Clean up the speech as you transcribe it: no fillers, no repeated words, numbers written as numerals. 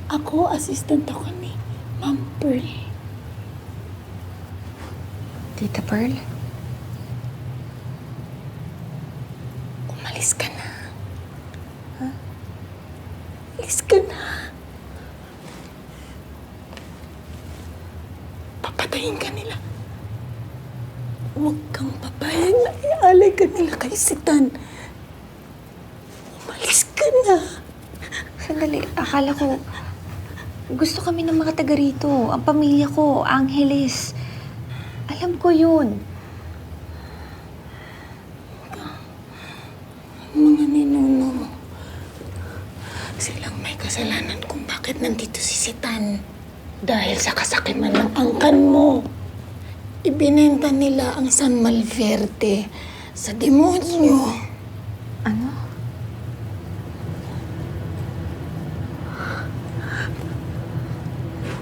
Ako, assistant ako ni Ma'am Pearl. Tita Pearl? Umalis ka na. Ha? Umalis ka na. Papatayin ka nila. Huwag kang papayag na ialay ka nila kay Sitan. Umalis ka na. Sandali, akala ko gusto kami ng mga taga rito. Ang pamilya ko, Angeles. Alam ko yun. Mga ninuno. Silang may kasalanan kung bakit nandito si Sitan. Dahil sa kasakiman ng angkan mo. Ibinenta nila ang San Malverde sa demonyo. Ano?